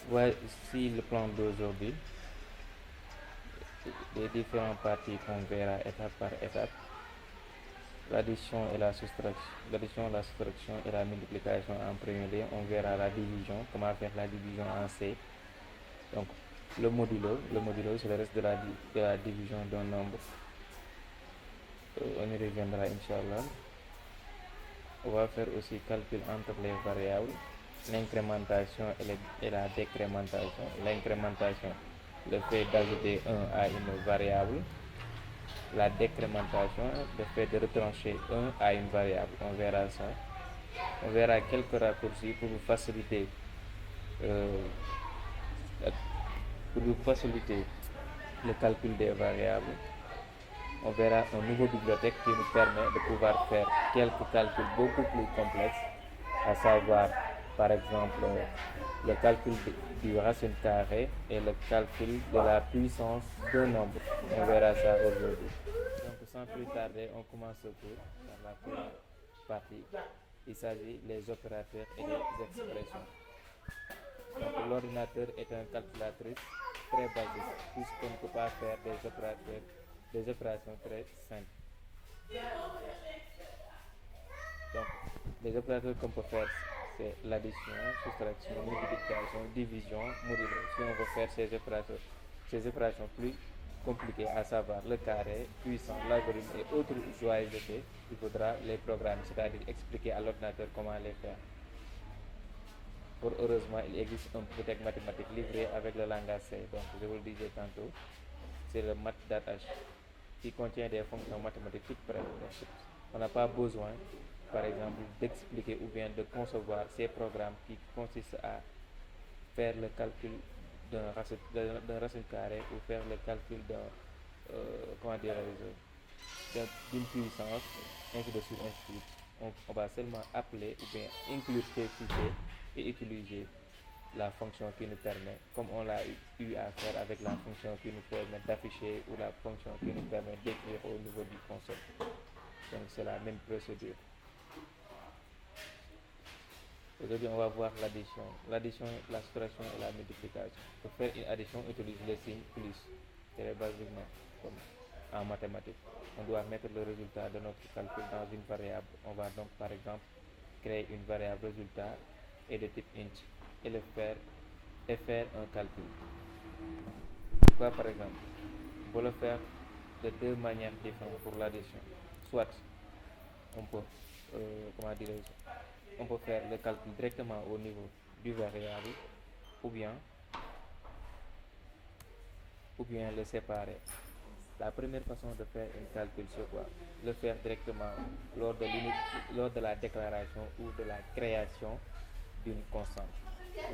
Voici le plan d'aujourd'hui, les différentes parties qu'on verra étape par étape. L'addition et la soustraction. L'addition, la soustraction et la multiplication en premier lieu. On verra la division, comment faire la division en C. Donc, le modulo c'est le reste de la division d'un nombre. On y reviendra, Inch'Allah. On va faire aussi calcul entre les variables, l'incrémentation et la décrémentation. L'incrémentation, le fait d'ajouter 1 à une variable. La décrémentation, le fait de retrancher 1 à une variable. On verra ça. On verra quelques raccourcis euh, pour vous faciliter le calcul des variables. On verra une nouvelle bibliothèque qui nous permet de pouvoir faire quelques calculs beaucoup plus complexes, à savoir par exemple le calcul du racine carrée et le calcul de la puissance d'un nombre. On verra ça aujourd'hui. Donc sans plus tarder, on commence ce cours par la première partie. Il s'agit des opérateurs et des expressions. Donc l'ordinateur est un calculatrice très basique puisqu'on ne peut pas faire des opérations très simples. Donc les opérateurs qu'on peut faire, c'est l'addition, soustraction, multiplication, division, modulo. Si on veut faire ces opérations plus compliquées, à savoir le carré, puissance, logarithme et autres joyeusetés, il faudra les programmer, c'est-à-dire expliquer à l'ordinateur comment les faire. Fort heureusement, il existe un bibliothèque mathématique livré avec le langage C. Donc, je vous le disais tantôt, c'est le MathDataH qui contient des fonctions mathématiques toutes prêtes. On n'a pas besoin, par exemple, d'expliquer ou bien de concevoir ces programmes qui consistent à faire le calcul d'un racine carré ou faire le calcul d'une puissance, ainsi de suite, ainsi de suite. On va seulement appeler ou bien inclure ces fichiers et utiliser la fonction qui nous permet, comme on l'a eu à faire avec la fonction qui nous permet d'afficher ou la fonction qui nous permet d'écrire au niveau du console. Donc c'est la même procédure. Aujourd'hui, on va voir l'addition, la soustraction et la multiplication. Pour faire une addition, on utilise le signe plus. Très basiquement, comme en mathématiques. On doit mettre le résultat de notre calcul dans une variable. On va donc, par exemple, créer une variable résultat et de type int et faire un calcul. Pourquoi, par exemple, on peut le faire de deux manières différentes pour l'addition. Soit on peut, comment dirais-je, on peut faire le calcul directement au niveau du variable ou bien le séparer. La première façon de faire un calcul, c'est quoi? Le faire directement lors de la déclaration ou de la création d'une constante.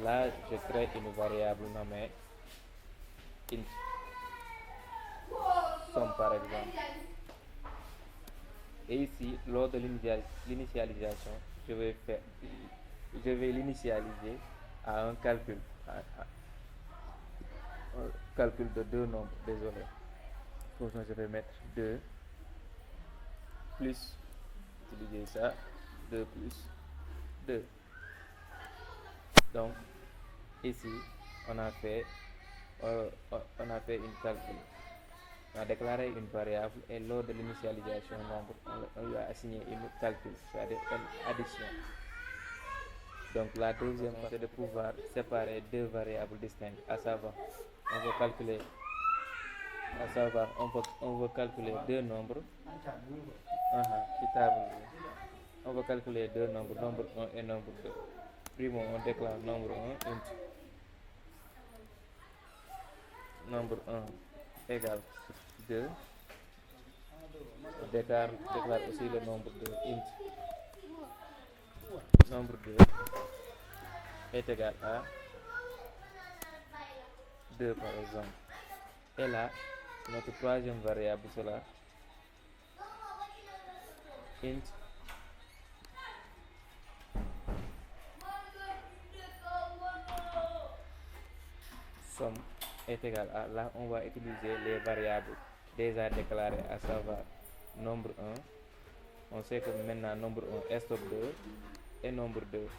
Là, je crée une variable nommée int somme par exemple. Et ici, lors de l'initialisation, je vais l'initialiser à un calcul, un calcul de deux nombres, désolé. Pour ça, je vais mettre 2 plus, utiliser ça, 2 plus 2. Donc, ici, on a fait une calcul. On a déclaré une variable et lors de l'initialisation nombre, on lui a assigné une calcul, c'est-à-dire une addition. Donc la deuxième, c'est de pouvoir séparer deux variables distinctes, à savoir, on veut calculer, on veut calculer deux nombres. On veut calculer deux nombres, nombre 1 et nombre 2. Primo, on déclare nombre 1 int nombre 1 égale 2. On déclare aussi le nombre 2 int nombre 2 est égal à 2 par exemple. Et là, notre troisième variable sera int somme est égal à, là on va utiliser les variables déjà déclarées, à savoir nombre 1. On sait que maintenant nombre 1 est stock 2 et nombre 2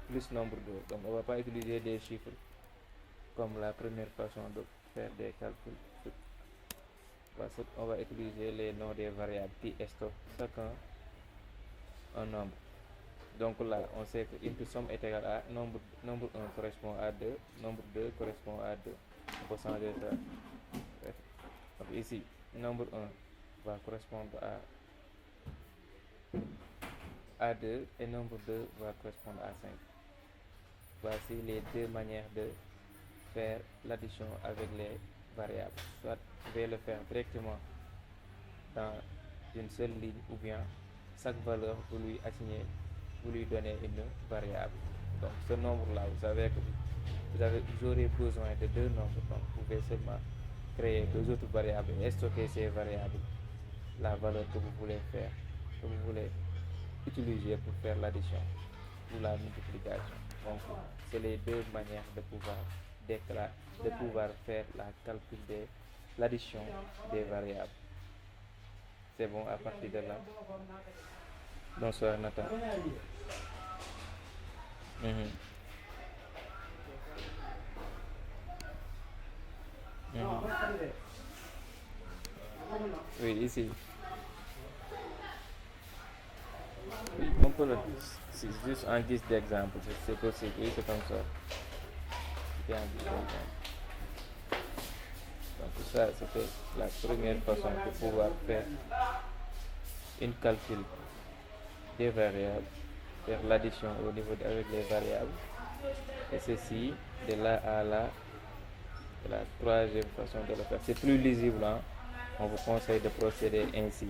plus nombre 2. Donc on ne va pas utiliser des chiffres comme la première façon de faire des calculs. On va utiliser les noms des variables qui stockent chacun un nombre. Donc là, on sait que into somme est égal à nombre 1 correspond à 2, nombre 2 correspond à 2. On peut changer ça. Donc ici, nombre 1 va correspondre à 2 et nombre 2 va correspondre à 5. Voici les deux manières de faire l'addition avec les variables. Soit je vais le faire directement dans une seule ligne ou bien chaque valeur vous lui assignez, vous lui donnez une variable. Donc ce nombre-là, vous savez que vous aurez besoin de deux nombres, donc vous pouvez seulement créer deux autres variables et stocker ces variables, la valeur que vous voulez faire, que vous voulez utiliser pour faire l'addition ou la multiplication. Donc c'est les deux manières de pouvoir faire la calcul de l'addition des variables. C'est bon à partir de là? Bonsoir Nathan. Oui, ici. Oui, on peut le. C'est juste en guise d'exemple, c'est possible, oui, c'est comme ça. C'est en guise d'exemple. Donc ça, c'était la première façon de pouvoir faire une calcul des variables, faire l'addition au niveau avec les variables. Et ceci, de là à là, c'est la troisième façon de le faire. C'est plus lisible, hein? On vous conseille de procéder ainsi.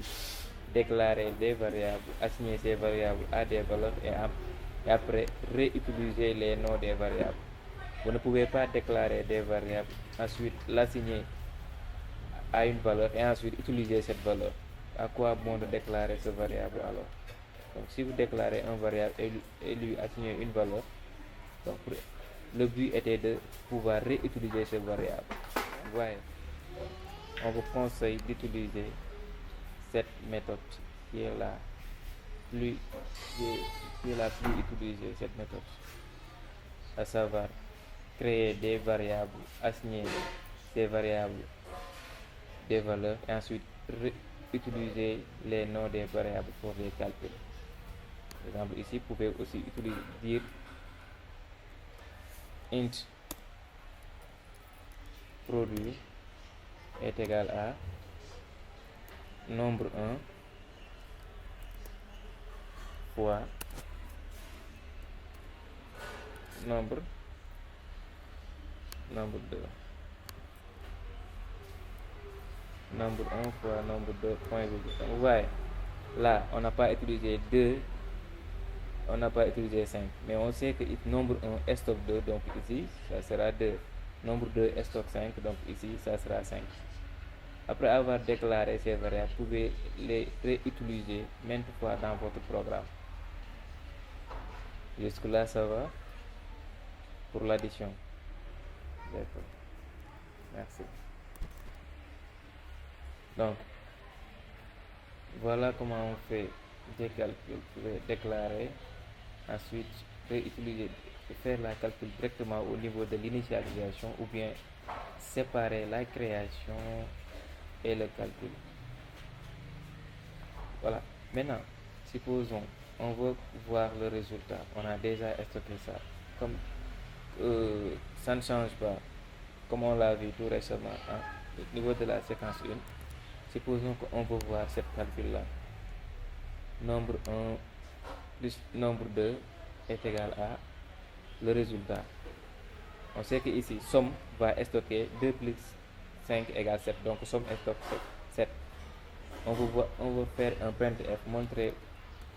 Déclarer des variables, assigner ces variables à des valeurs et après réutiliser les noms des variables. Vous ne pouvez pas déclarer des variables, ensuite l'assigner à une valeur et ensuite utiliser cette valeur. À quoi bon de déclarer ce variable alors? Donc si vous déclarez un variable et lui assignez une valeur, donc le but était de pouvoir réutiliser ce variable. Vous voyez, on vous conseille d'utiliser cette méthode qui est la plus utilisée, cette méthode, à savoir créer des variables, assigner ces variables des valeurs et ensuite utiliser les noms des variables pour les calculs. Par exemple, ici, vous pouvez aussi dire int produit est égal à nombre 1 fois nombre 2. Nombre 1 fois nombre 2, point virgule. Vous voyez, là, on n'a pas utilisé 2, on n'a pas utilisé 5. Mais on sait que nombre 1 est stock 2, donc ici, ça sera 2. Nombre 2 est stock 5, donc ici, ça sera 5. Après avoir déclaré ces variables, vous pouvez les réutiliser maintes fois dans votre programme. Jusque là, ça va pour l'addition. D'accord. Merci. Donc, voilà comment on fait des calculs. Vous pouvez déclarer, ensuite réutiliser, faire la calcul directement au niveau de l'initialisation ou bien séparer la création et le calcul. Voilà. Maintenant, supposons on veut voir le résultat. On a déjà stocké ça. Comme ça ne change pas, comme on l'a vu tout récemment, hein, au niveau de la séquence 1, supposons qu'on veut voir cette calcul-là. Nombre 1 plus nombre 2 est égal à le résultat. On sait que ici, somme va stocker 2 plus 5 égale 7. Donc, somme stocke 7. On veut faire un printf, montrer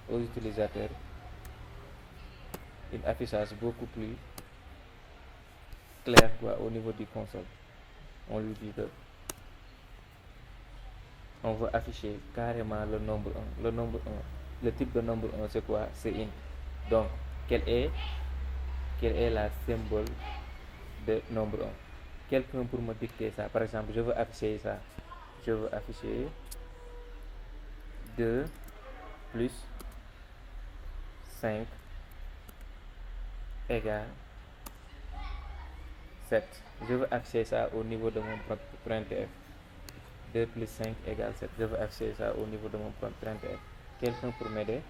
aux utilisateurs un affichage beaucoup plus clair au niveau du console. On lui dit que on veut afficher carrément le nombre 1. Le nombre 1, le type de nombre 1, c'est quoi? C'est int. Donc, quel est la symbole de nombre 1? Quelqu'un pour me dicter ça. Par exemple, je veux afficher ça. Je veux afficher 2 plus 5 égale 7. Je veux afficher ça au niveau de mon printf. 2 plus 5 égale 7. Je veux afficher ça au niveau de mon printf. Quelqu'un pour m'aider?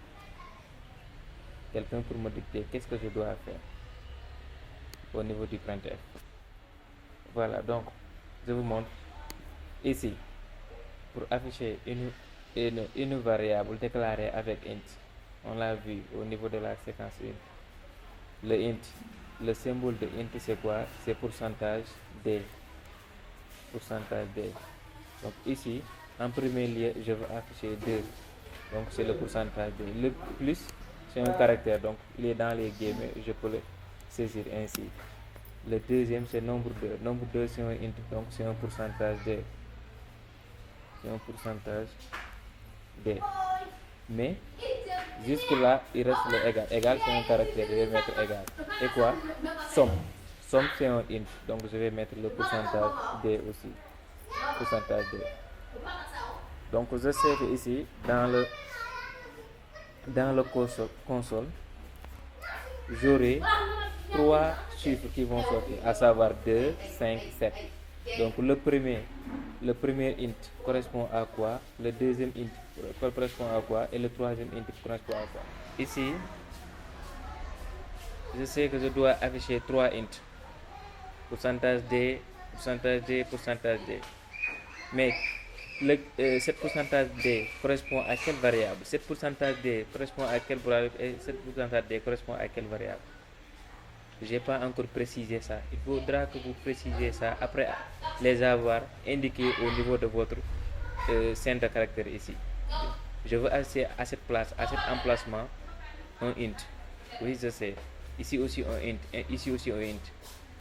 Quelqu'un pour me dicter qu'est-ce que je dois faire au niveau du printf? Voilà, donc je vous montre ici pour afficher une variable déclarée avec int. On l'a vu au niveau de la séquence 1. Le int, le symbole de int c'est quoi? C'est pourcentage d. Pourcentage d. Donc ici, en premier lieu, je veux afficher 2. Donc c'est le pourcentage d. Le plus, c'est un caractère, donc il est dans les guillemets, je peux le saisir ainsi. Le deuxième, c'est nombre 2. Nombre 2, c'est un int, donc c'est un pourcentage d. C'est un pourcentage d. Mais jusque là il reste le égal. Égal c'est un caractère, je vais mettre égal. Et quoi? Somme. Somme c'est un int, donc je vais mettre le pourcentage d aussi. Pourcentage d. Donc je sais que ici dans le console j'aurai 3 chiffres qui vont sortir, à savoir 2, 5, 7. Donc le premier int correspond à quoi? Le deuxième int correspond à quoi? Et le troisième int correspond à quoi? Ici, je sais que je dois afficher 3 int. Pourcentage d, pourcentage d, pourcentage d. Mais cette pourcentage d correspond à quelle variable? Cette pourcentage d correspond à quelle variable? Et cette pourcentage d correspond à quelle variable? Je n'ai pas encore précisé ça. Il faudra que vous précisez ça après les avoir indiqués au niveau de votre scène de caractère ici. Je veux accéder à cette place, à cet emplacement, un int. Oui, je sais. Ici aussi un int, et ici aussi un int.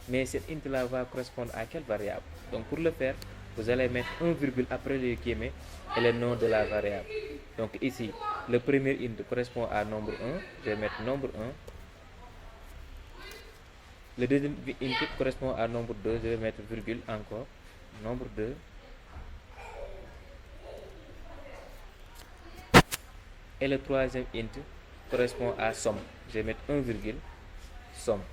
Mais cet int là va correspondre à quelle variable? Donc pour le faire, vous allez mettre un virgule après le guillemets et le nom de la variable. Donc ici, le premier int correspond à nombre 1. Je vais mettre nombre 1. Le deuxième int correspond à nombre 2, je vais mettre virgule encore, nombre 2. Et le troisième int correspond à somme, je vais mettre un virgule, somme.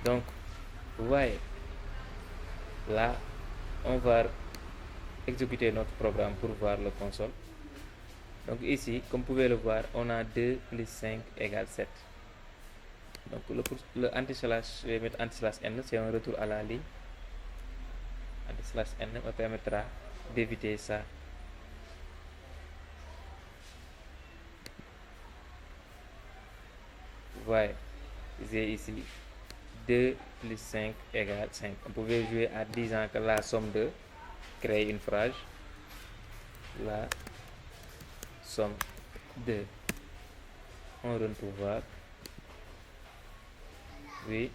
Donc, vous voyez, là, on va exécuter notre programme pour voir le console. Donc ici, comme vous pouvez le voir, on a 2 plus 5 égale 7. Donc le anti-slash, je vais mettre anti-slash n, c'est un retour à la ligne. Anti-slash n me permettra d'éviter ça. Vous voyez, j'ai ici 2 plus 5 égale 5. On pouvait jouer en disant que la somme de créer une phrase. La somme de, on retourne pour voir. Oui,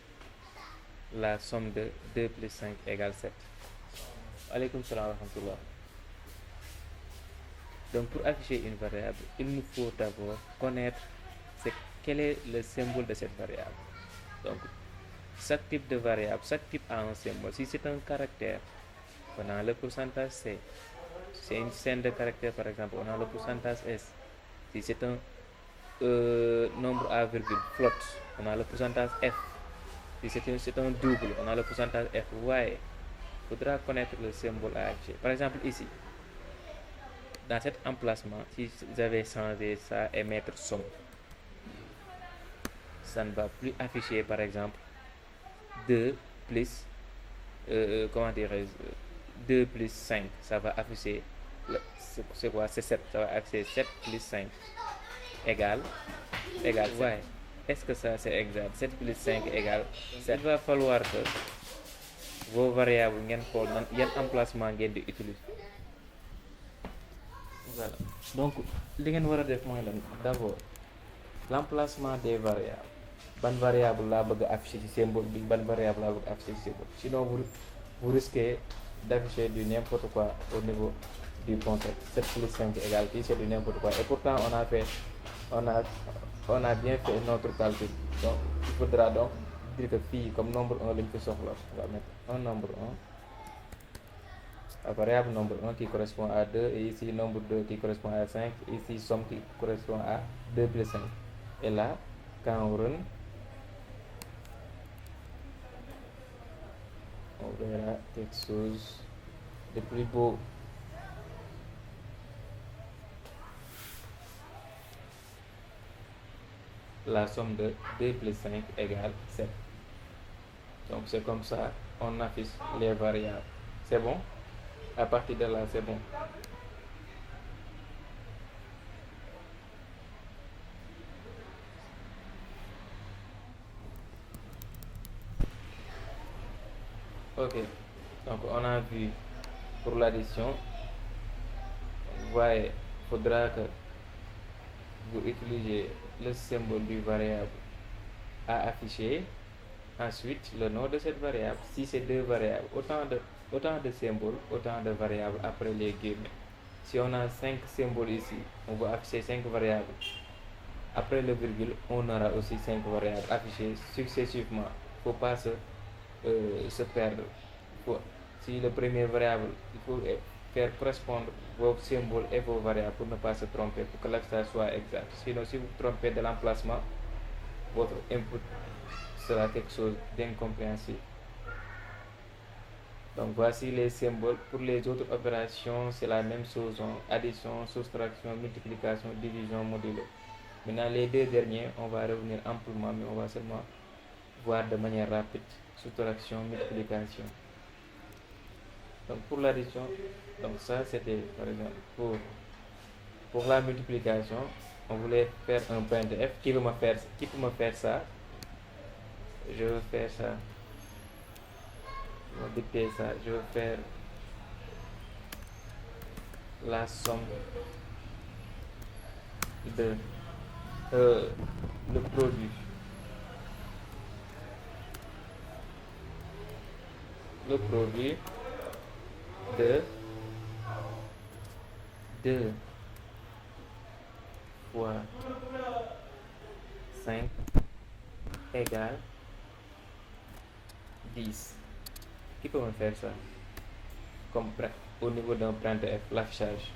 la somme de 2 plus 5 égale 7. Alaykoum salam wa rahmatullah. Donc pour afficher une variable, il nous faut d'abord connaître quel est le symbole de cette variable. Donc chaque type de variable, chaque type a un symbole. Si c'est un caractère, on a le pourcentage C. C'est une scène de caractère par exemple, on a le pourcentage S. Si c'est un nombre à virgule, float, on a le pourcentage F. Si c'est un double, on a le pourcentage F. Vous voyez, il faudra connaître le symbole à afficher. Par exemple ici, dans cet emplacement, si j'avais changé ça et mettre somme, ça ne va plus afficher par exemple 2 plus, comment dirais-je, 2 plus 5, ça va afficher, c'est quoi? C'est 7, ça va afficher 7 plus 5 égale, ouais. Est-ce que ça c'est exact? 7 plus 5 égale 7. Il va falloir que vos variables ngeen xool nan yan emplacement ngeen di utiliser. Voilà, donc li ngeen war a def mooy lan? D'abord l'emplacement des variables. Ban variable laa bëgg a afficher ci symbole bi, ban variable laa bëgg a afficher ci symbole. Sinon vous risquez d'afficher du n'importe quoi au niveau du concept. 7 plus 5 égale qui, c'est du n'importe quoi. Et pourtant on a bien fait notre calcul. Donc il faudra donc dire que fii comme nombre 1 lañ fi soxla, on va mettre un nombre 1 variable nombre un qui correspond à 2, et ici nombre 2 qui correspond à 5, ici somme qui correspond à 2 plus 5. Et là, quand on run, on verra quelque chose de plus beau. La somme de 2 plus 5 égale 7. Donc c'est comme ça on affiche les variables. C'est bon? À partir de là, c'est bon. Ok, donc on a vu pour l'addition. Vous voyez, il faudra que vous utilisez le symbole du variable à afficher. Ensuite, le nom de cette variable. Si c'est deux variables, autant de symboles, autant de variables après les guillemets. Si on a 5 symboles ici, on va afficher 5 variables. Après le virgule, on aura aussi 5 variables affichées successivement. Il ne faut pas se perdre. Si le premier variable, il faut faire correspondre vos symboles et vos variables pour ne pas se tromper, pour que l'affichage soit exact. Sinon, si vous trompez de l'emplacement, votre input sera quelque chose d'incompréhensible. Donc voici les symboles. Pour les autres opérations, c'est la même chose. Addition, soustraction, multiplication, division, modulo. Maintenant, les deux derniers, on va revenir amplement, mais on va seulement voir de manière rapide. Soustraction, multiplication. Donc pour l'addition, donc ça c'était par exemple pour la multiplication, on voulait faire un printf. Qui peut me faire ça? Je veux faire ça. Je vais dicter ça. Je veux faire la somme de le produit. Le produit de 2 fois 5 égale 10. Qui peut me faire ça? Comme au niveau d'un printf, l'affichage.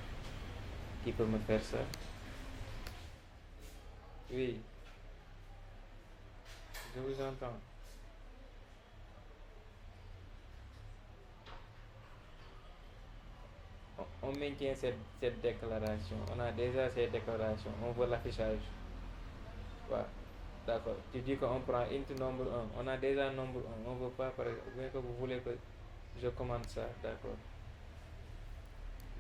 Qui peut me faire ça? Oui, je vous entends. On maintient cette déclaration. On a déjà cette déclaration. On veut l'affichage. Voilà. D'accord. Tu dis qu'on prend int nombre 1. On a déjà nombre 1. On ne veut pas, par exemple, bien que vous voulez que je commande ça. D'accord.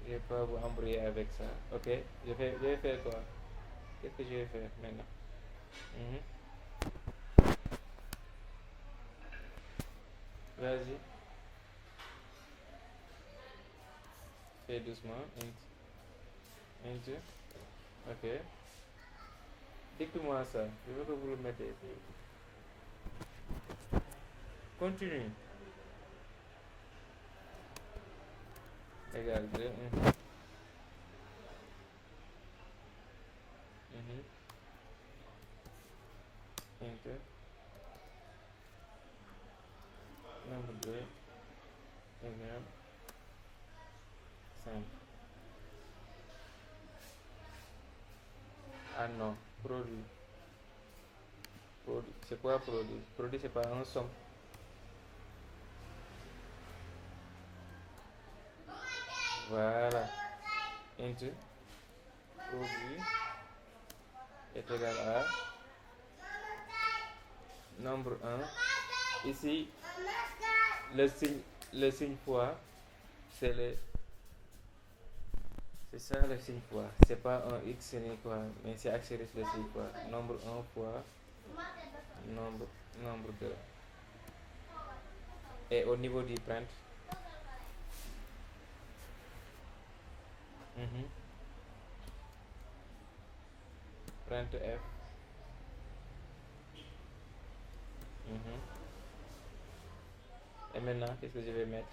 Je ne vais pas vous embrouiller avec ça. Ok. Je vais faire quoi? Qu'est-ce que je vais faire maintenant? Vas-y. Fais doucement. Int. Ok. Dites-moi ça. Je veux que vous le mettez. Continue. Égal 2. Int. Nombre 2 égal 5. Ah non, produit. C'est quoi produit? Produit, c'est pas un somme. Voilà. Int produit est égal à nombre 1. Ici, le signe fois, c'est ça le signe fois. C'est pas un x ni quoi, mais c'est accéléré le signe fois. Nombre 1 fois nombre 2. Et au niveau du print, printf. Et maintenant, qu'est-ce que je vais mettre?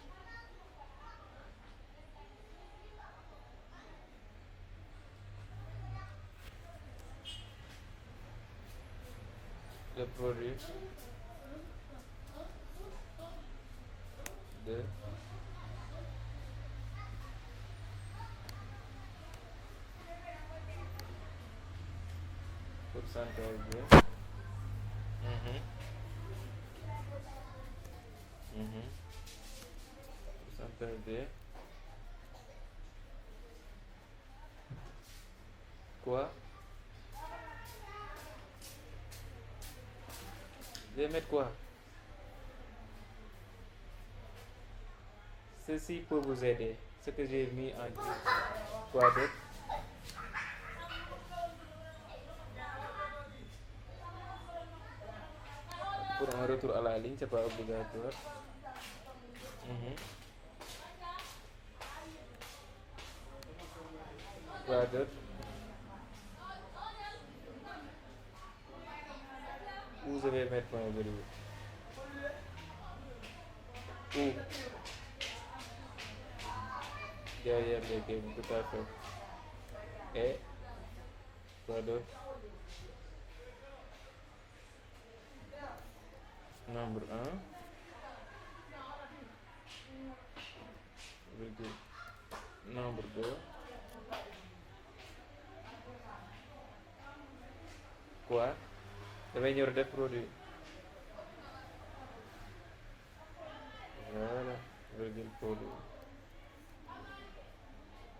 Le produit de pourcentage de pourcentage de quoi? Je vais mettre quoi? Ceci peut vous aider. Ce que j'ai mis en quoi d'autre? Pour un retour à la ligne, c'est pas obligatoire. Quoi d'autre? Où je vais mettre point virgule? Où? Derrière les games, tout à fait. Et quoi d'autre? Nombre 1, virgule. Nombre 2, quoi? Damay ñëw def produit. Voilà, virgule produit.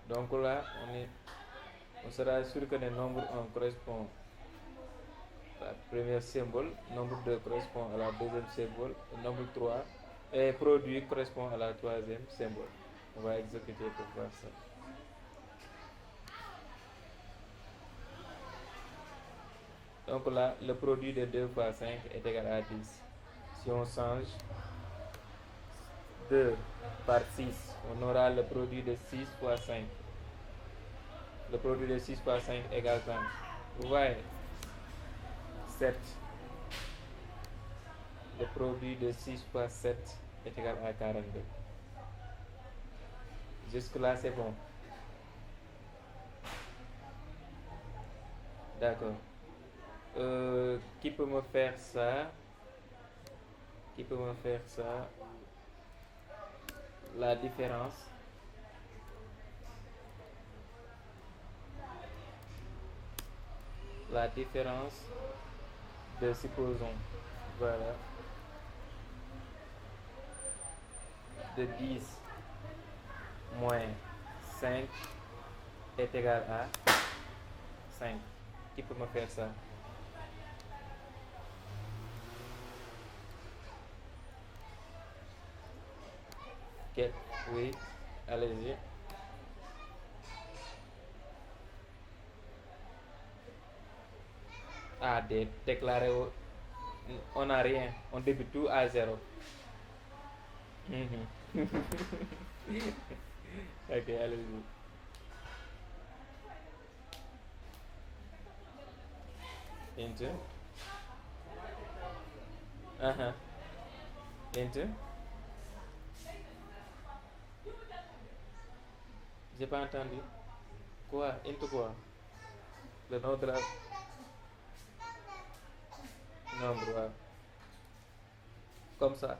Donc là, on sera sûr que le nombre 1 correspond à la première symbole, nombre 2 correspond à la deuxième symbole, le nombre 3 et produit correspond à la troisième symbole. On va exécuter pour voir ça. Donc là, le produit de 2 fois 5 est égal à 10. Si on change 2 par 6, on aura le produit de 6 fois 5. Le produit de 6 fois 5 égale 30. Vous voyez 7. Le produit de 6 fois 7 est égal à 42. Jusque-là, c'est bon. D'accord. Qui peut me faire ça? Qui peut me faire ça? La différence. La différence de, supposons, voilà, de 10 moins 5 est égal à 5. Qui peut me faire ça? Ok, oui, allez-y. Ah, déclarer, on n'a rien, on débute tout à 0. Ok, allez-y. Into. Into. J'ai pas entendu. Quoi? Into quoi? Le nom de la nombre, ouais. Comme ça.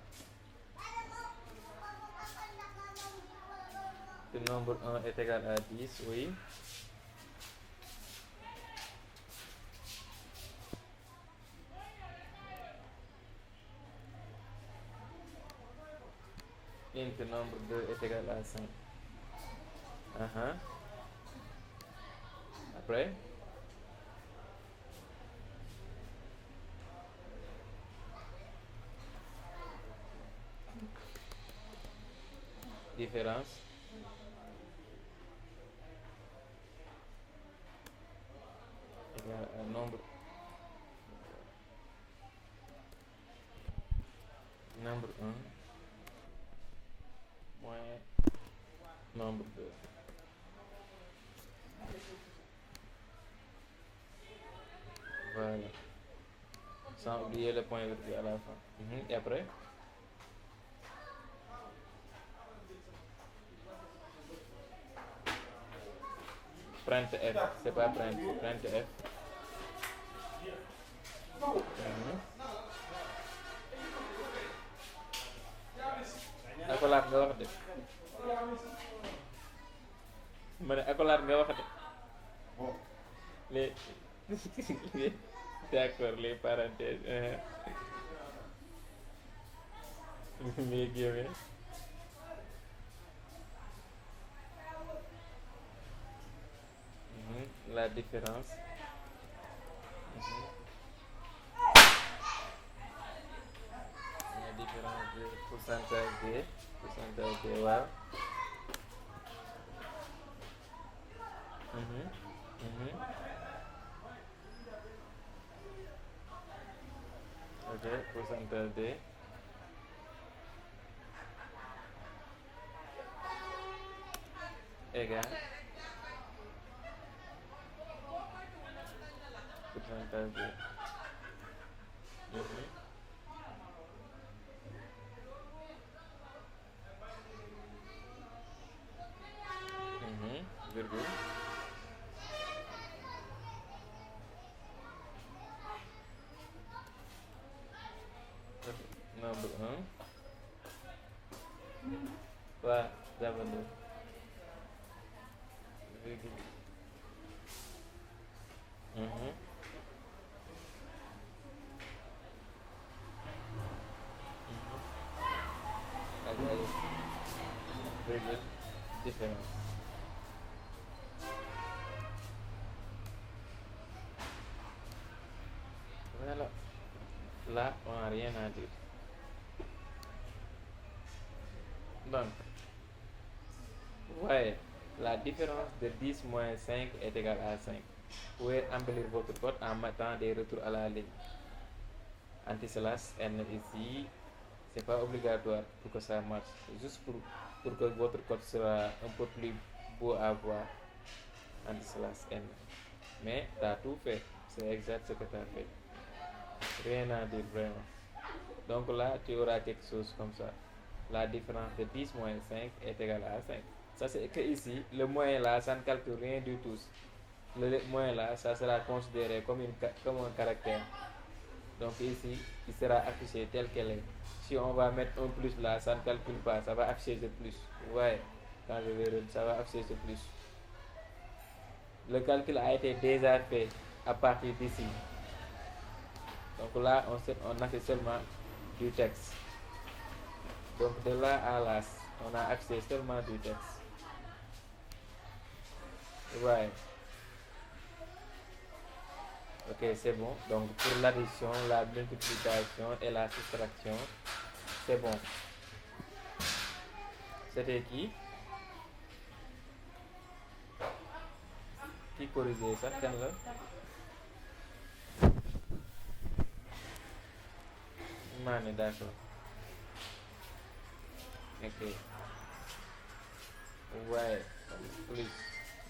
Le nombre 1 est égal à 10, oui. Int nombre 2 est égal à 5. Après, différence. Égal à nombre 1 moins nombre 2. Voilà. Sans oublier le point virgule à la fin. Et après, print F. C'est pas print, c'est print F. Accolade nga wax de. Ma ne accolade nga wax de. D'accord, les parenthèses. Les guillemets. La différence. Mhm. La différence de pourcentage de waaw. Mhm. Mhm. Ok, pourcentage de égal pourcentage de. Mhm. Mhm. Virgule. Ok. Nombre un. Waa jamono. Virgule. Mhm. Mhm. Ak ay virgule différence. Voilà. Là, on n'a rien à dire. Donc, voyez, la différence de 10 moins 5 est égale à 5. Vous pouvez embellir votre code en mettant des retours à la ligne. Anti-slash n ici, c'est pas obligatoire pour que ça marche. Juste pour que votre code sera un peu plus beau à voir. Anti-slash n. Mais tu as tout fait. C'est exact ce que tu as fait. Rien à dire vraiment. Donc là, tu auras quelque chose comme ça. La différence de 10 moins 5 est égale à 5. Ça, c'est que ici, le moyen là, ça ne calcule rien du tout. Le moyen là, ça sera considéré comme un caractère. Donc ici, il sera affiché tel qu'elle est. Si on va mettre un plus là, ça ne calcule pas, ça va afficher ce plus. Vous voyez, quand je vais ça va afficher ce plus. Le calcul a été déjà fait à partir d'ici. Donc là, on affiche seulement du texte. Donc de là à là, on a affiché seulement du texte. Ouais. Ok, c'est bon. Donc pour l'addition, la multiplication et la soustraction, c'est bon. C'était qui corrigeait ça? Kan la? Mané, d'accord. Ok. Ouais. Plus.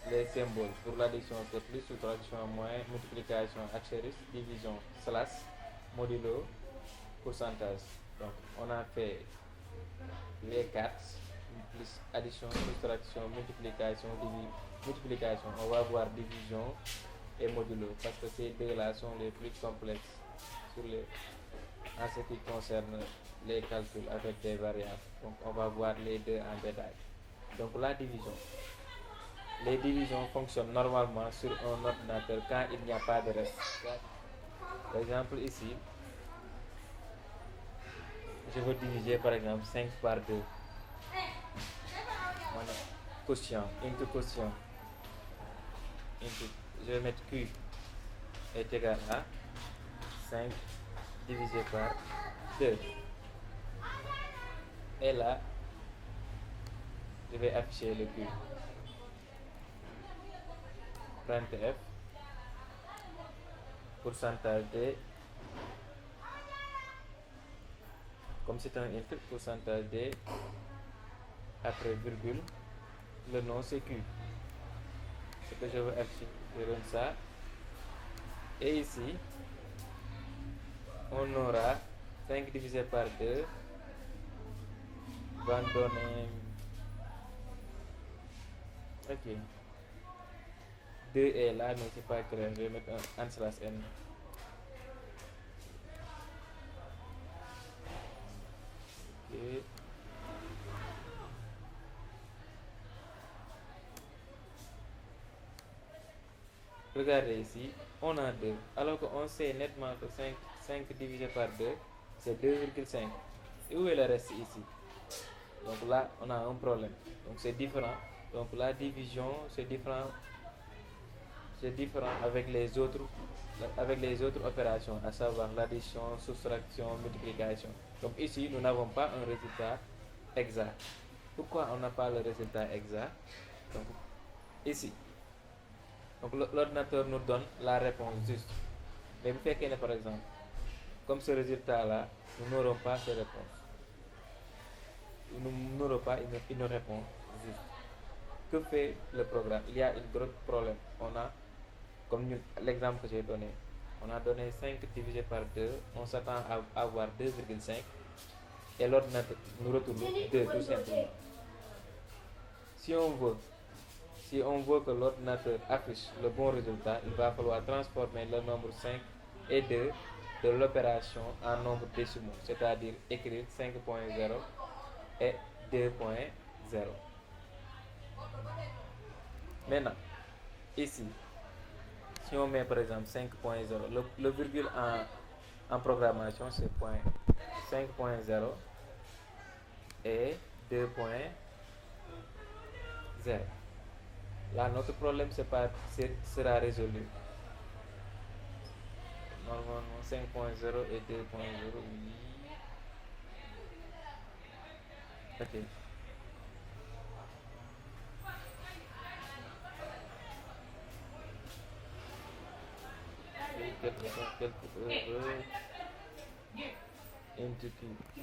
Les symboles. Pour l'addition, c'est plus, soustraction, moins, multiplication, astérisque, division, slash, modulo, pourcentage. Donc on a fait les 4 plus addition, soustraction, multiplication, multiplication. On va voir division et modulo parce que ces deux-là sont les plus complexes en ce qui concerne les calculs avec des variables. Donc on va voir les deux en détail. Donc la division. Les divisions fonctionnent normalement sur un ordinateur quand il n'y a pas de reste. Par exemple ici, je veux diviser par exemple 5 par 2. Voilà. Quotient, into quotient. Je vais mettre Q est égal à 5 divisé par 2. Et là, je vais afficher le Q. Printf, pourcentage de, comme c'est un int, pourcentage de, après virgule, le nom c'est Q. Ce que je veux afficher, je run ça. Et ici, on aura 5 divisé par 2 va donner. Ok. 2 est là, mais c'est pas clair. Je vais mettre un slash n. Ok. regardez ici, on a 2, alors qu'on sait nettement que 5 divisé par 2, c'est 2,5. Et où est le reste ici? Donc là, on a un problème. Donc c'est différent. Donc la division, c'est différent avec les autres opérations, à savoir l'addition, soustraction, multiplication. Donc ici, nous n'avons pas un résultat exact. Pourquoi on n'a pas le résultat exact? Donc ici, donc l'ordinateur nous donne la réponse juste. Mais vous faites par exemple, comme ce résultat-là, nous n'aurons pas ces réponses. Nous n'aurons pas une réponse juste. Que fait le programme? Il y a un gros problème. On a, comme l'exemple que j'ai donné, on a donné 5 divisé par 2, on s'attend à avoir 2,5 et l'ordinateur nous retourne 2 tout simplement. Si on veut que l'ordinateur affiche le bon résultat, il va falloir transformer le nombre 5 et 2 de l'opération en nombre décimaux, c'est-à-dire écrire 5.0 et 2.0. Maintenant, ici, si on met par exemple 5.0, le virgule en programmation c'est 5.0 et 2.0. Là, notre problème sera résolu. Normalement 5.0 et 2.0, oui. Ok. Quelques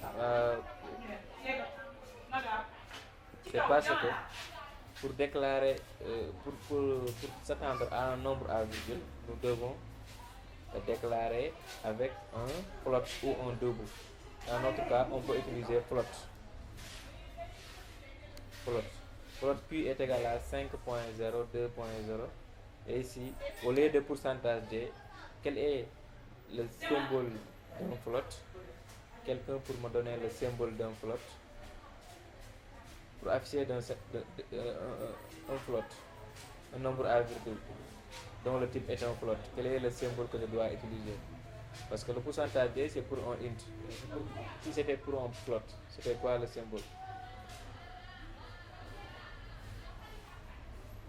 erreurs. C'est parce que pour déclarer, pour s'attendre à un nombre à virgule, nous devons le déclarer avec un float ou un double. Dans notre cas, on peut utiliser float. Float Q est égal à 5.0, 2.0. Et ici, au lieu de pourcentage D, quel est le symbole d'un float? Quelqu'un pour me donner le symbole d'un float? Pour afficher un float, un nombre à virgule, dont le type est un float, quel est le symbole que je dois utiliser? Parce que le pourcentage D, c'est pour un int. Si c'était pour un float, c'était quoi le symbole?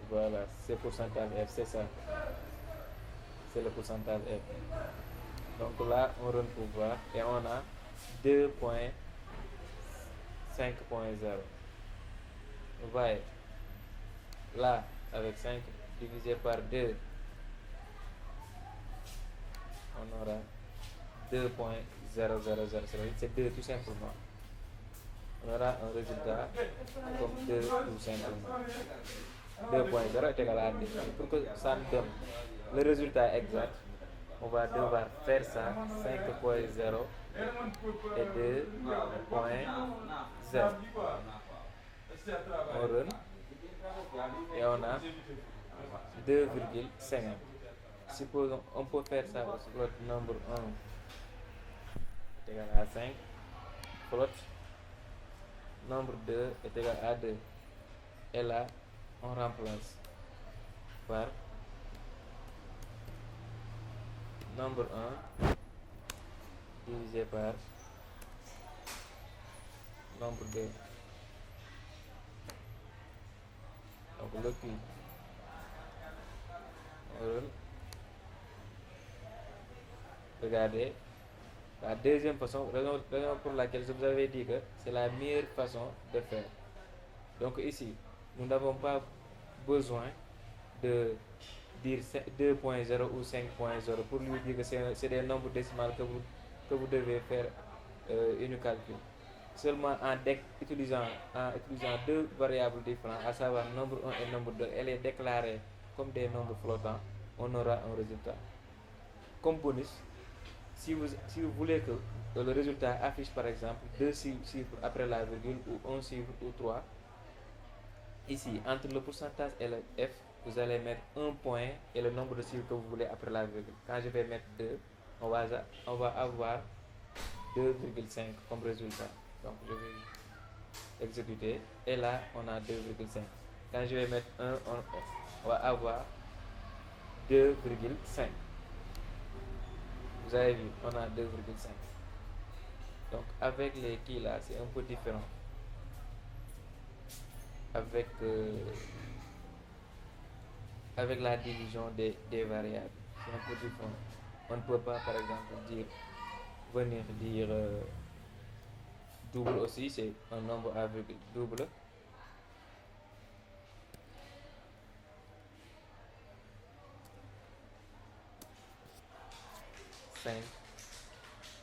Voilà, c'est pourcentage F, c'est ça. C'est le pourcentage F. Donc là, on run pour voir et on a 2.5.0. Vous voyez, là, avec 5 divisé par 2, on aura 2.0000. C'est 2 tout simplement. On aura un résultat comme 2 tout simplement. 2.0 est égal à 2. Pour que ça nous donne le résultat exact, on va devoir faire ça 5.0 et 2.0. On run et on a 2,5. Supposons on peut faire ça aussi. Float nombre 1 est égal à 5. Float nombre 2 est égal à 2. Et là, on remplace par nombre 1 divisé par nombre 2. Donc le Q. Regardez, la deuxième façon, raison pour laquelle je vous avais dit que c'est la meilleure façon de faire. Donc ici, nous n'avons pas besoin de dire 2.0 ou 5.0 pour lui dire que c'est des nombres décimales que vous devez faire une calcul. Seulement en utilisant deux variables différentes, à savoir nombre 1 et nombre 2, elle est déclarée comme des nombres flottants, on aura un résultat. Comme bonus, si vous voulez que le résultat affiche par exemple 2 chiffres après la virgule ou un chiffre ou 3, ici, entre le pourcentage et le F, vous allez mettre un point et le nombre de chiffres que vous voulez après la virgule. Quand je vais mettre 2, on va avoir 2,5 comme résultat. Donc je vais exécuter et là on a 2,5. Quand je vais mettre 1, on va avoir 2,5. Vous avez vu, on a 2,5. Donc avec les qui là, c'est un peu différent. Avec, avec la division des variables, c'est un peu différent. On ne peut pas, par exemple, venir dire double aussi, c'est un nombre à virgule double.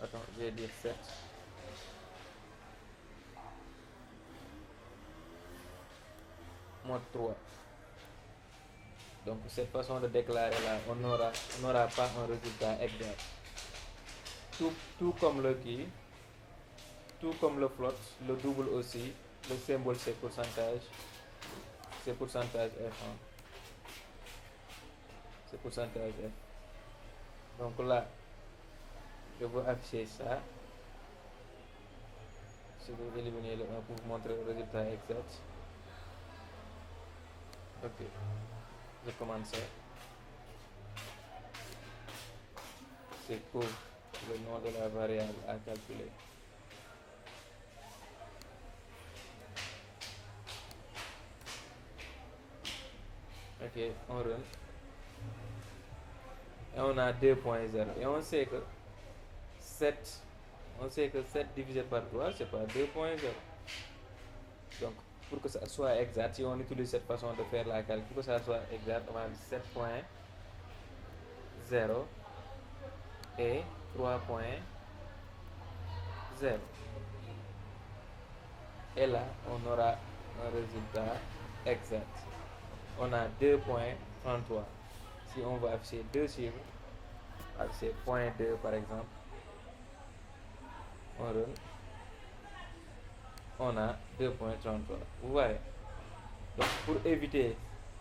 Attends, je vais dire 7 moins 3. Donc cette façon de déclarer là, on n'aura pas un résultat exact. Tout comme le qui, tout comme le float, le double aussi, le symbole c'est pourcentage F1. C'est pourcentage F. Donc là, je veux afficher ça. Je vais éliminer le 1 pour vous montrer le résultat exact. Ok, je commence ça. C'est pour le nom de la variable à calculer. Ok, on run. Et on a 2.0. Et on sait que 7 divisé par 3, c'est pas 2.0. Donc, pour que ça soit exact, si on utilise cette façon de faire la calcul, pour que ça soit exact, on va 7.0 et 3.0. Et là, on aura un résultat exact. On a 2.33. Si on va afficher deux chiffres, afficher 0.2 par exemple, on a 2.33. Vous voyez? Donc pour éviter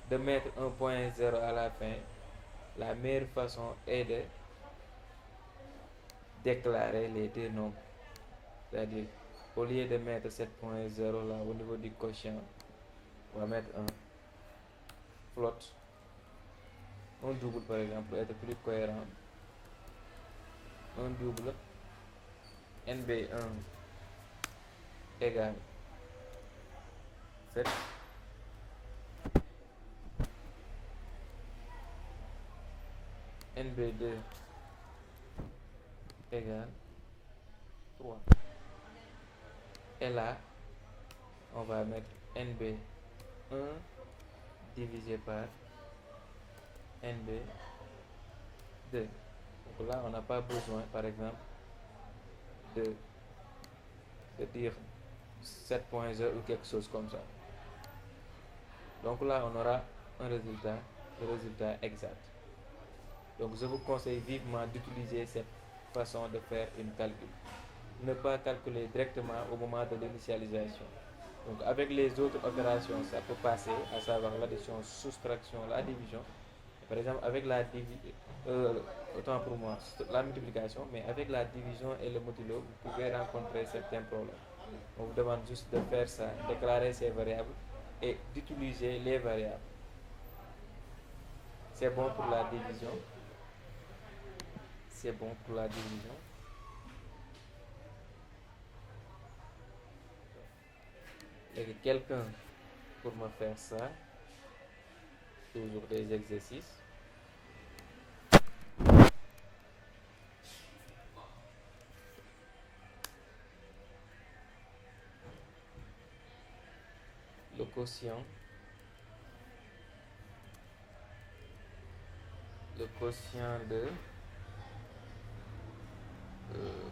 de mettre 1.0 à la fin, la meilleure façon est de déclarer les deux nombres. C'est-à-dire, au lieu de mettre 7.0 là au niveau du quotient, on va mettre un float, un double par exemple, pour être plus cohérent. Un double NB1 égale 7. NB2 égale 3. Et là, on va mettre NB1 divisé par NB2. Donc là, on n'a pas besoin, par exemple, de dire 7.0 ou quelque chose comme ça. Donc là, on aura un résultat exact. Donc je vous conseille vivement d'utiliser cette façon de faire une calcul. Ne pas calculer directement au moment de l'initialisation. Donc avec les autres opérations, ça peut passer, à savoir l'addition, soustraction, la division. Par exemple, avec la autant pour moi, la multiplication, mais avec la division et le modulo, vous pouvez rencontrer certains problèmes. On vous demande juste de faire ça, déclarer ces variables et d'utiliser les variables. C'est bon pour la division. C'est bon pour la division. Et que quelqu'un pour me faire ça, toujours des exercices. Le quotient de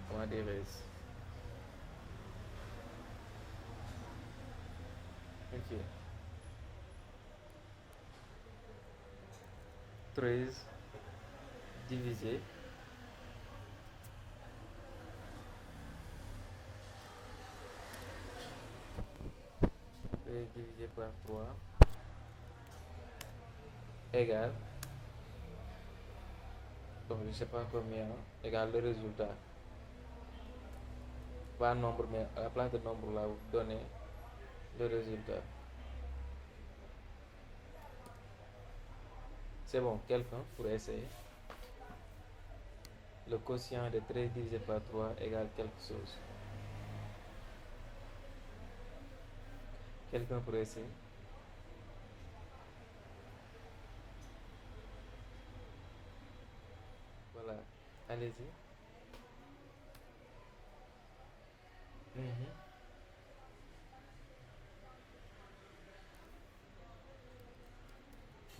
comment dirais-je, ok, 13 divisé par 3 égale, donc je ne sais pas combien, égale le résultat. Pas nombre, mais à la place de nombre là, vous donnez le résultat. C'est bon, quelqu'un pour essayer. Le quotient de 13 divisé par 3 égale quelque chose. Quelqu'un pour essayer. Voilà, allez-y. Mhm.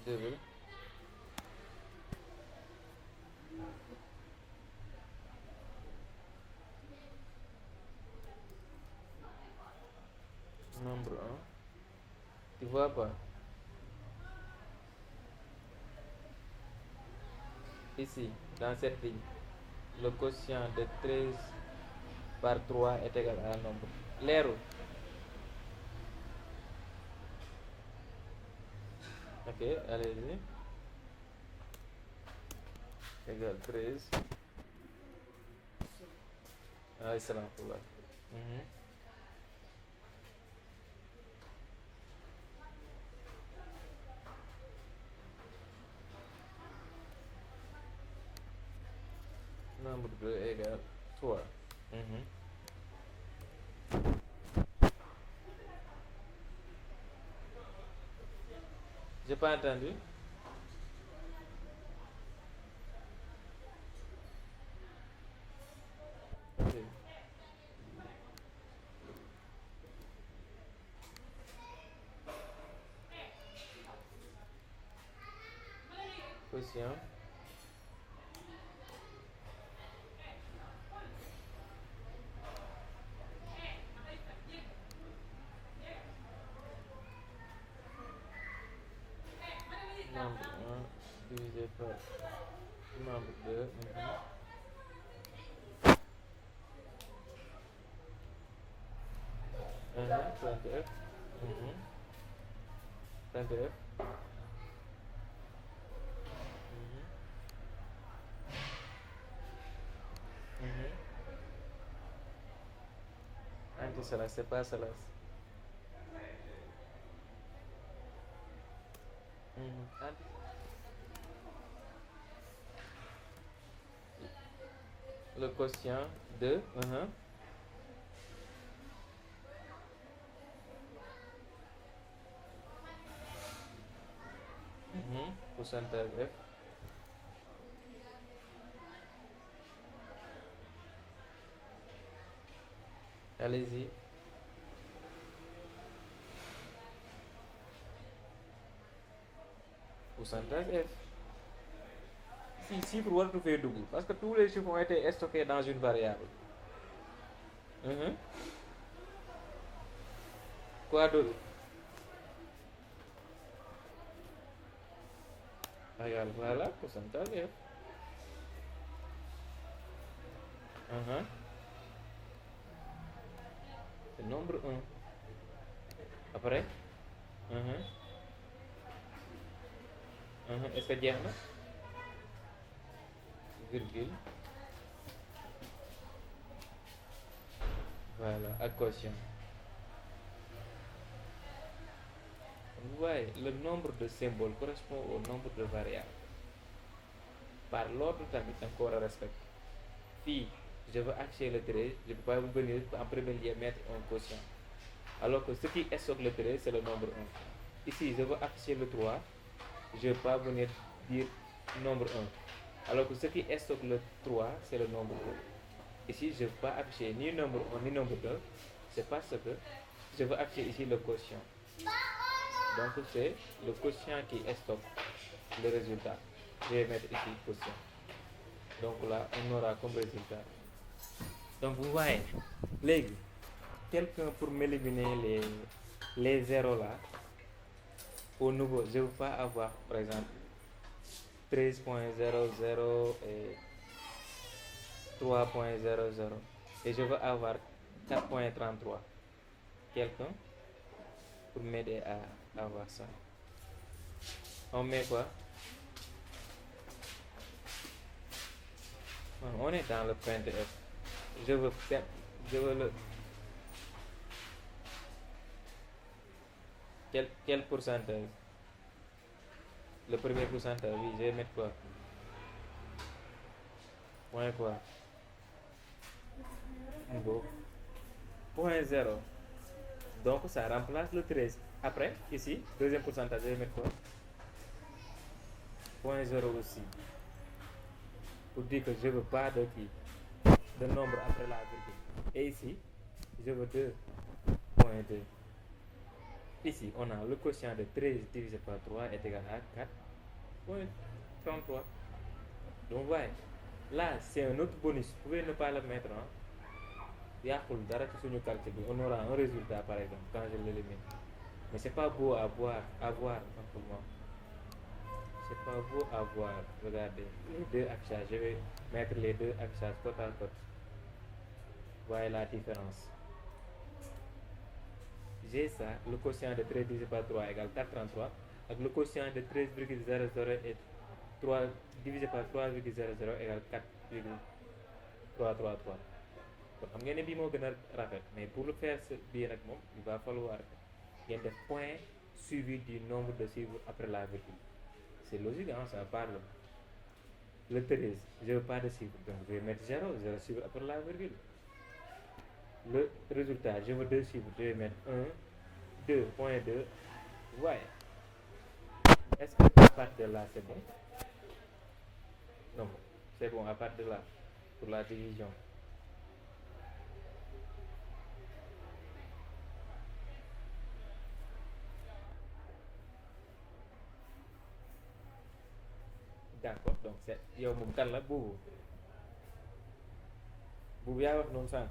Deux. Nombre un. Tu vois pas? Ici, dans cette ligne, le quotient de 13 par 3 est égal à un nombre. L'air. Ok, allez-y. Égal 13. Ah, excellent. Voilà. Mhm. Nombre 2 égale 3. Mhm. J'ai pas entendu. Ok. Quotient. Nombre un divisé par nombre 2. Mhm. 39. Mhm. 39. Mhm. Mhm. Anti-Salas, c'est pas Salas. Mhm. Le quotient de pourcentage F. Allez-y. Pourcentage F. Si chiffre waratu fee dugg parce que tous les chiffres ont été stockés dans une variable. Quoi d'autre? Regarde, voilà, pourcentage F. C'est nombre un. Après, est-ce que jeex na? Virgule. Voilà, ak quotient. Vous voyez, le nombre de symboles correspond au nombre de variables. Par l'ordre tamit da nga ko war a respecter. Fii, je veux afficher le 13, je ne peux pas venir en premier lieu mettre un quotient. Alors que ce qui stocke le 13, c'est le nombre un. Ici, je veux afficher le 3, je ne vais pas venir dire nombre un. Alors que ce qui stocke le 3, c'est le nombre 2. Ici, je ne veux pas afficher ni nombre 1 ni nombre 2. C'est parce que je veux afficher ici le quotient. Donc, c'est le quotient qui stocke le résultat. Je vais mettre ici quotient. Donc là, on aura comme résultat. Donc, vous voyez, quelqu'un pour m'éliminer les zéros là, au nouveau, je ne veux pas avoir, par exemple, 13.00 et 3.00. Et je veux avoir 4.33. Quelqu'un pour m'aider à avoir ça. On met quoi? On est dans le printf. Je veux le... Quel pourcentage? Le premier pourcentage, oui, je vais mettre quoi? Point quoi? Bon. Point 0. Donc ça remplace le 13. Après, ici, deuxième pourcentage, je vais mettre quoi? Point 0 aussi. Pour dire que je ne veux pas de qui? De nombre après la virgule. Et ici, je veux 2.2. Ici, on a le quotient de 13 divisé par 3 est égal à 4.33. Donc, voyez, là, c'est un autre bonus. Vous pouvez ne pas le mettre. On aura un résultat, par exemple, quand je l'élimine. Mais c'est pas beau à voir, simplement. C'est pas beau à voir. Regardez, les deux axes, je vais mettre les deux axes côte à côte. Voyez la différence. J'ai ça, le quotient de 13 divisé par 3 égale 4,33. Avec le quotient de 13,00 et 3 divisé par 3,00 égale 4,333. Xam ngeen ne bii moo gën a rafet, mais pour le faire bii nag moom il va falloir ngeen def point suivi du nombre de chiffres après la virgule. C'est logique, hein, ça parle. Le 13, je veux pas de chiffre, donc je vais mettre 0 chiffre après la virgule. Le résultat, je veux deux chiffres, je vais mettre 1, 2.2. Ouais. Est-ce que à partir de là, c'est bon? Non, c'est bon à partir de là, pour la division. D'accord, donc c'est yow moom kan la buubu yaa wax noonu sànq.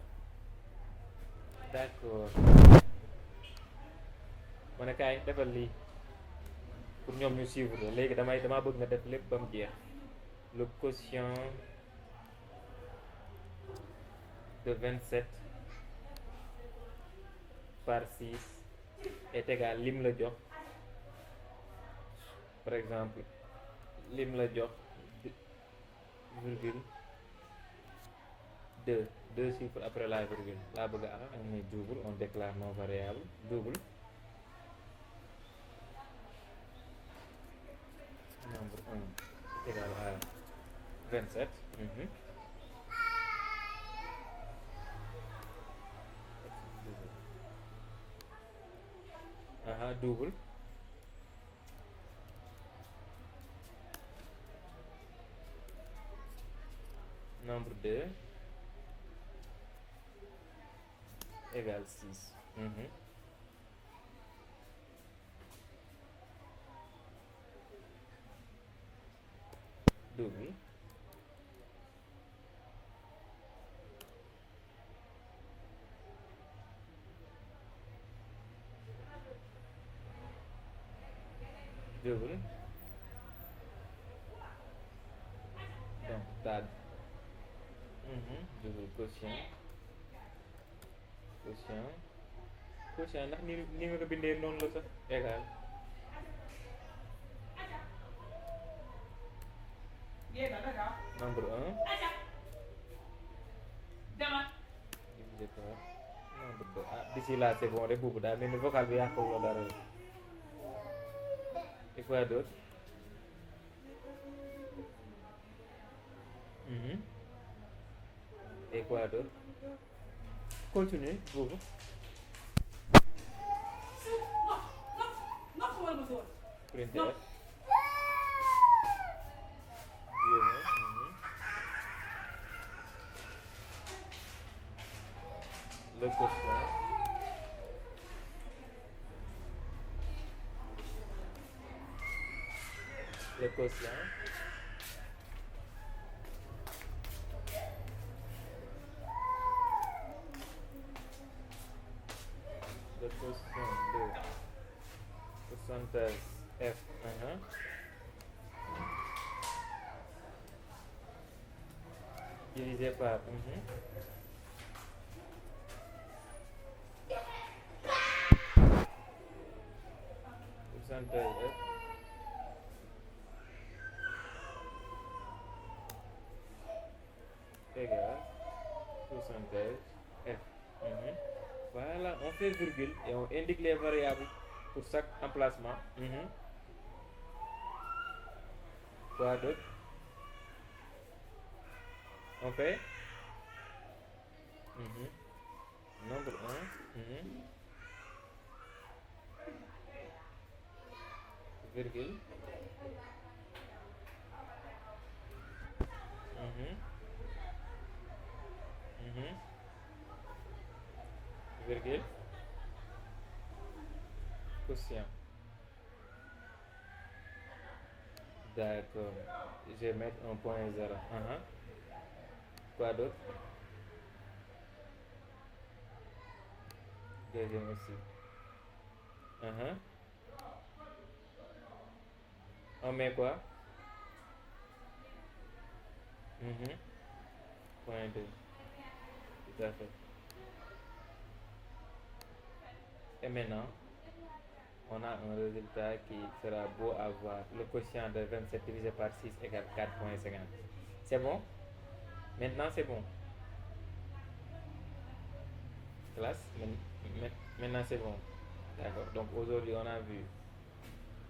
D'accord, ma ne kaay defal lii pour ñoom ñu suivre la léegi damaa bëgg nga def lépp ba mu jeex. Le quotient de 27 par 6 est égal lim la jox, par exemple lim la jox virgule 2 chiffres après la virgule. Laa bëgg a am ni double, on déclare non variable double nombre 1 est égal à 27. Double nombre 2 égale 6. Double double donc t'as double quotient ndax ni nga ko bindee noonu la sax égal nombre 1 divisé par nombre 2. D'ici là c'est bon rek boobu daal mel ni vocal bi yàqul la dara. Et quoi d'autre? Et quoi d'autre? Continue boobu. Printer. Le quotient. Le quotient. Le quotient de pourcentage F. Divisé par pourcentage F égale pourcentage F. Voilà, on fait virgule et on indique les variables pour chaque emplacement. Quoi d'autre? On fait Mhm. Nombre un. Mhm. Virgule. Mhm. Mhm. Virgule. Quotient. D'accord. Je vais mettre un point zéro. Quoi d'autre? Deuxième aussi. Mhm. On met quoi? Mhm. Point 2. Tout à fait. Et maintenant, on a un résultat qui sera beau à voir. Le quotient de 27 divisé par 6 égale 4,50. C'est bon? Maintenant, c'est bon. Classe? Maintenant, c'est bon. D'accord. Donc aujourd'hui, on a vu.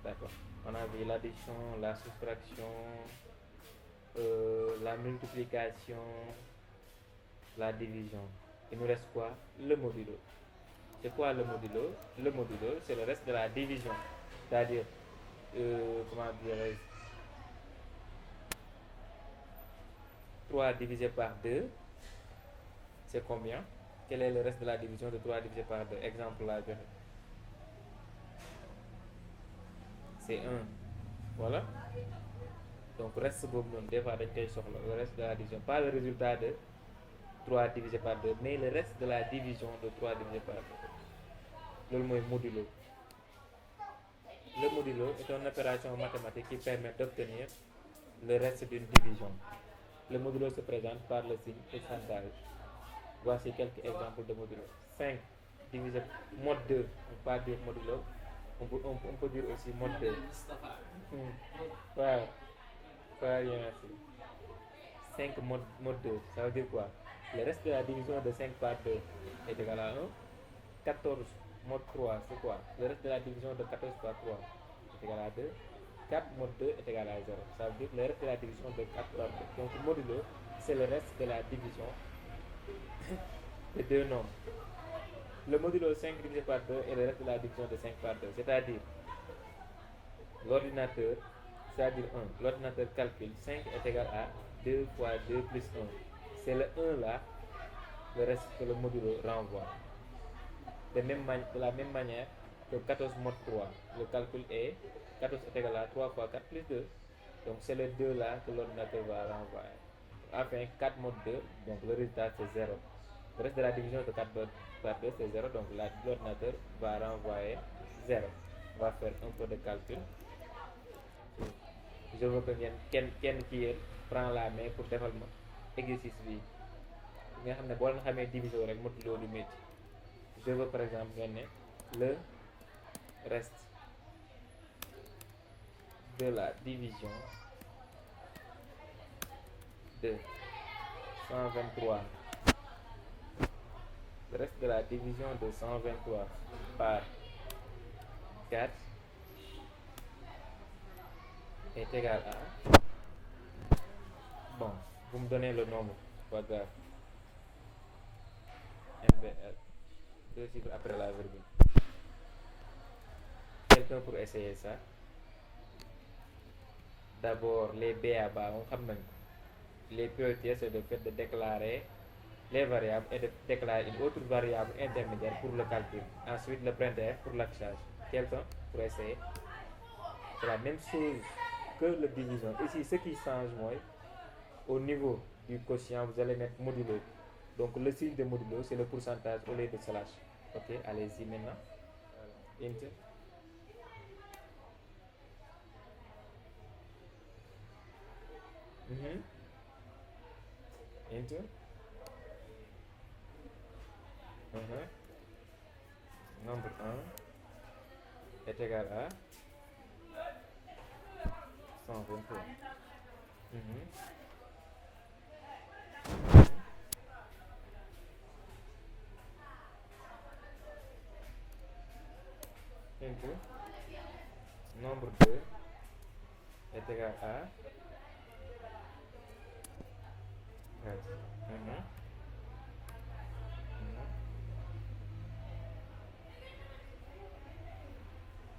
D'accord. On a vu l'addition, la soustraction, la multiplication, la division. Il nous reste quoi? Le modulo. C'est quoi le modulo? Le modulo, c'est le reste de la division. C'est-à-dire, comment dirais-je, 3 divisé par 2, c'est combien? Quel est le reste de la division de 3 divisé par 2? Exemple là, c'est 1. Voilà. Donc, reste boobu noonu, des fois dañ koy soxla, le reste de la division. Pas le résultat de 3 divisé par 2, mais le reste de la division de 3 divisé par 2. Loolu mooy modulo. Le modulo est une opération mathématique qui permet d'obtenir le reste d'une division. Le modulo se présente par le signe pourcentage. Voici quelques exemples de modulo. 5 divisé mode 2, on peut pas dire modulo, on peut dire aussi mode 2. Wow, pas bien merci. 5 mode 2, ça veut dire quoi? Le reste de la division de 5 par 2 est égal à 1. 14 mode 3, c'est quoi? Le reste de la division de 14 par 3 est égal à 2. 4 mode 2 est égal à 0. Ça veut dire le reste de la division de 4 par 2. Donc modulo, c'est le reste de la division de deux nombres. Le modulo 5 divisé par 2 est le reste de la division de 5 par 2. C'est-à-dire, l'ordinateur, c'est-à-dire 1, l'ordinateur calcule 5 est égal à 2 fois 2 plus 1. C'est le 1 là, le reste que le modulo renvoie. De la même manière que 14 mode 3, le calcul est 14 est égal à 3 fois 4 plus 2. Donc c'est le 2 là que l'ordinateur va renvoyer. Enfin, 4 mode 2, donc le résultat c'est 0. Le reste de la division de 4 par 2 c'est 0, donc l'ordinateur va renvoyer 0. On va faire un peu de calcul. Je veux que quelqu'un qui prend la main pour faire l'exercice. Nga xam ne boo leen xamee division rek modulo du métier. Je veux par exemple gagner le reste de la division de 123. Le reste de la division de 123 par 4 est égal à... Bon, vous me donnez le nombre, pas grave. MBL. 2 chiffres après la virgule. Quelqu'un pour essayer ça? D'abord, les BABA, on sait. Les priorités, c'est le fait de déclarer les variables et de déclarer une autre variable intermédiaire pour le calcul. Ensuite, le printf pour l'affichage. Quelqu'un pour essayer? C'est la même chose que le division. Ici, ce qui change, moi, au niveau du quotient, vous allez mettre modulo. Donc, le signe de modulo, c'est le pourcentage au lieu de slash. Ok, allez-y maintenant. Enter. Enter. Nombre 1 est égal à 123. Enter. Nombre 2 est égal à Mhm.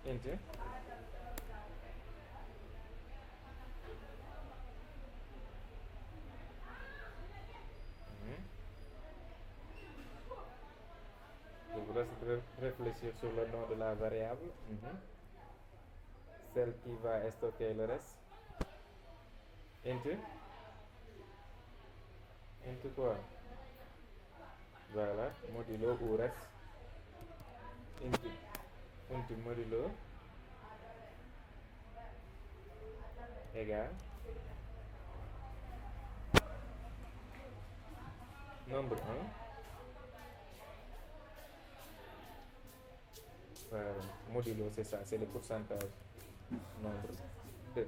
Into. Mhm. Je vous laisse réfléchir sur le nom de la variable. Mhm. Celle qui va stocker le reste. Into. Into quoi? Voilà, modulo ou reste. Into. Into modulo égale nombre un. Modulo, c'est ça, c'est le pourcentage. Nombre 2.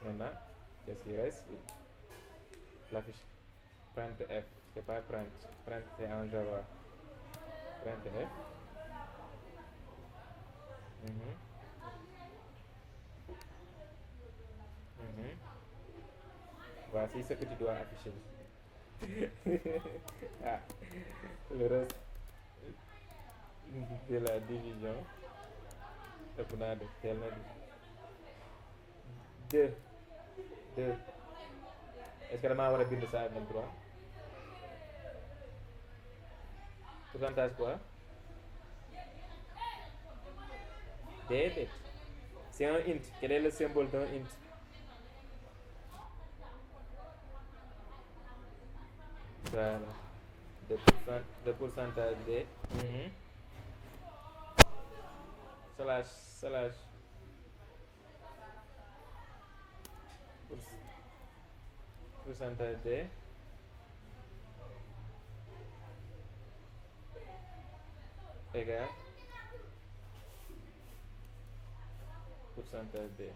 Maintenant, qu'est-ce qui reste? La fiche printf, c'est pas print. Print, c'est en Java. Printf. Mhm. Mhm. Voici ce que tu dois afficher. Ah, le reste de la division. ëpp naa def teel na di 2 2 est-ce que damaa war a bind ça à 23 pourcentage quoi déedéet c'est un int quel est le symbole d'un int voilà de pourcentage de slash slash pourcentage de égal pourcentage de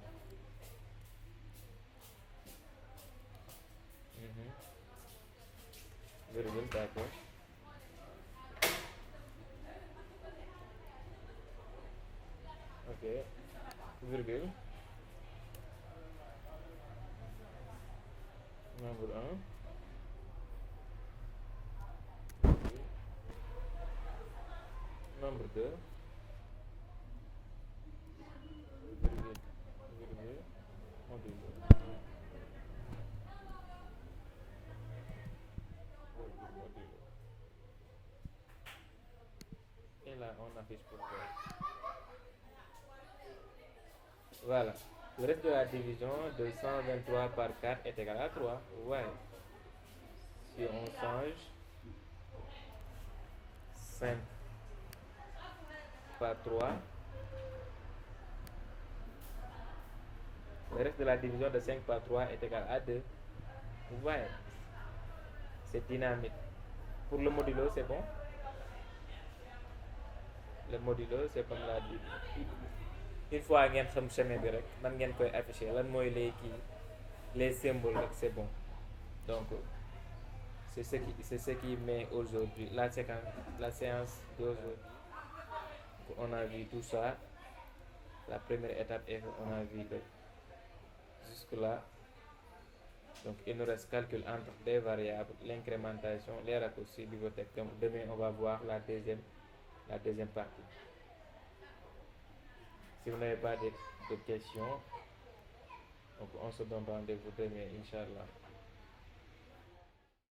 virgule d'accord ok virgule nombre 1 nombre 2 virgule virgule modulo modulo et là on affiche pour voir. Voilà. Le reste de la division de 123 par 4 est égal à 3. Ouais. Si on change 5 par 3, le reste de la division de 5 par 3 est égal à 2. Vous voyez, c'est dynamique. Pour le modulo, c'est bon. Le modulo, c'est comme la division. Une fois ngeen xam chemin bi rek man ngeen koy afficher lan mooy les symboles rek c'est bon. Donc c'est ce qui met aujourd'hui la séance d'aujourd'hui. On a vu tout ça. La première étape est qu'on a vu que jusque là, donc il nous reste calcul entre des variables, l'incrémentation, les raccourcis, bibliothèque. Donc demain on va voir la deuxième partie. Si vous n'avez pas de questions, donc on se donne rendez-vous demain, Inch'Allah.